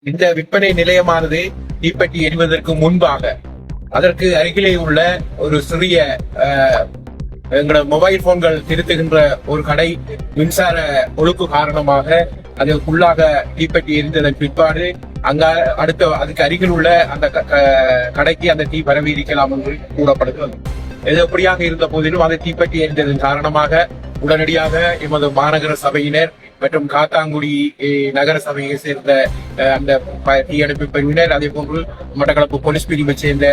இந்த விற்பனை நிலையமானது தீப்பெட்டி எரிவதற்கு முன்பாக அதற்கு அருகிலே உள்ள ஒரு சிறிய எங்களோட மொபைல் போன்கள் திருத்துகின்ற ஒரு கடை மின்சார ஒழுக்கு காரணமாக அதற்குள்ளாக தீப்பெட்டி எரிந்ததன் பிற்பாடு அங்க அதுக்கு அருகில் உள்ள அந்த கடைக்கு அந்த தீ பரவி இருக்கலாம் என்று கூறப்படுகிறது. எது எப்படியாக இருந்த போதிலும் அந்த தீப்பெட்டி எரிந்ததன் காரணமாக உடனடியாக எமது மாநகர சபையினர் மற்றும் காத்தாங்குடி நகர சபையை சேர்ந்த அந்த தீயணைப்பு பிரிவினர், அதே போன்று மட்டக்களப்பு போலீஸ் பிரிவை சேர்ந்த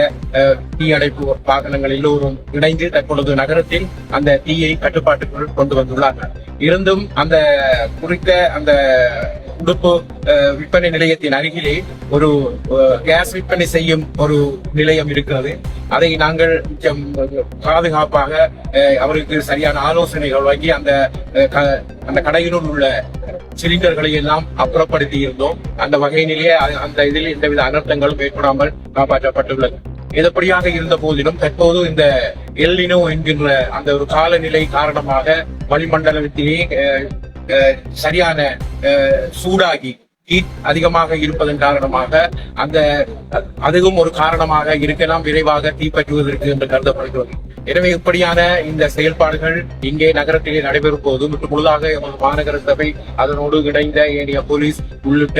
தீயணைப்பு வாகனங்கள் எல்லோரும் இணைந்து தற்பொழுது நகரத்தில் அந்த தீயை கட்டுப்பாட்டுக்குள் கொண்டு வந்துள்ளார்கள். இருந்தும் அந்த குறித்த அந்த உடுப்பு விற்பனை நிலையத்தின் அருகிலே ஒரு கேஸ் விற்பனை செய்யும் ஒரு நிலையம் இருக்கிறது. அதை நாங்கள் பாதுகாப்பாக அவருக்கு சரியான ஆலோசனைகள் வழங்கி அந்த கடையினுள் உள்ள சிலிண்டர்களை எல்லாம் அப்புறப்படுத்தி இருந்தோம். அந்த வகையிலேயே அந்த இதில் எந்தவித அனர்த்தங்களும் ஏற்படாமல் காப்பாற்றப்பட்டுள்ளது. எதப்படியாக இருந்த போதிலும் தற்போது இந்த எல்னினோ என்கின்ற அந்த ஒரு காலநிலை காரணமாக வளிமண்டலத்திலே சரியான சூடாகி ஹீட் அதிகமாக இருப்பதன் காரணமாக அதுவும் ஒரு காரணமாக இருக்கலாம் விரைவாக தீப்பற்றுவதற்கு என்று கருதப்படுகிறது. எனவே இப்படியான இந்த செயல்பாடுகள் இங்கே நகரத்திலே நடைபெறும் போது முழுதாக மாநகர சபை அதனோடு இணைந்த ஏனைய போலீஸ் உள்ளிட்ட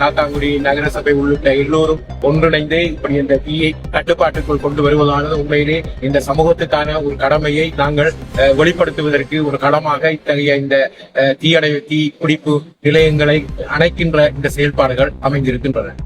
காத்தாங்குடி நகர சபை உள்ளிட்ட எல்லோரும் ஒன்றிணைந்து இப்படி இந்த தீயை கட்டுப்பாட்டுக்குள் கொண்டு வருவதானது உண்மையிலே இந்த சமூகத்துக்கான ஒரு கடமையை நாங்கள் வெளிப்படுத்துவதற்கு ஒரு களமாக இத்தகைய இந்த தீ குடிப்பு நிலையங்களை அணைக்கின்ற இந்த செயல்பாடுகள் அமைந்திருக்கின்றன.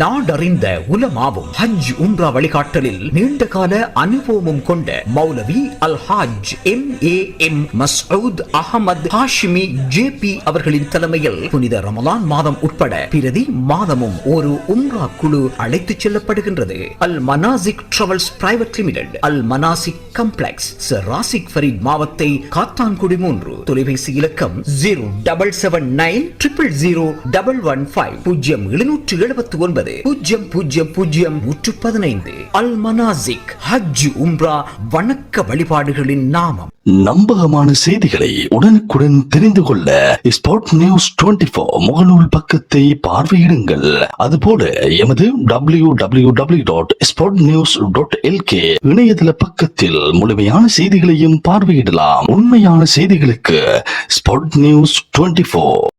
நாடறிந்த உலமாவும் ஹஜ் உம்ரா வழிகாட்டலில் நீண்ட கால அனுபவமும் கொண்ட மௌலவி அல் ஹாஜ் MAM மஸ்ஊத் அஹமது ஹாஷிமி JP அவர்களின் தலைமையில் புனித ரமலான் மாதம் உட்பட பிரதி மாதமும் ஒரு உம்ரா குழு அழைத்துச் செல்லப்படுகின்றது. அல் மனாசிக் டிராவல்ஸ் பிரைவேட் லிமிடெட், அல் மனாசிக் காம்ப்ளெக்ஸ், சர் ராசிக் ஃபரீத் மாவத்தை, காத்தான்குடி 3. தொலைபேசி இலக்கம் 0799000115 0779115. அல் மனாசிக் ஹஜ் உம்ரா வணக்க வழிபாடுகளின் நாமம். நம்பகமான செய்திகளை உடனுக்குடன் தெரிந்து கொள்ள ஸ்பாட் நியூஸ் 24 முகநூல் பக்கத்தை பார்வையிடுங்கள். அதுபோல எமது www.spotnews.lk இணையதள பக்கத்தில் முழுமையான செய்திகளையும் பார்வையிடலாம். உண்மையான செய்திகளுக்கு ஸ்பாட் நியூஸ் 24.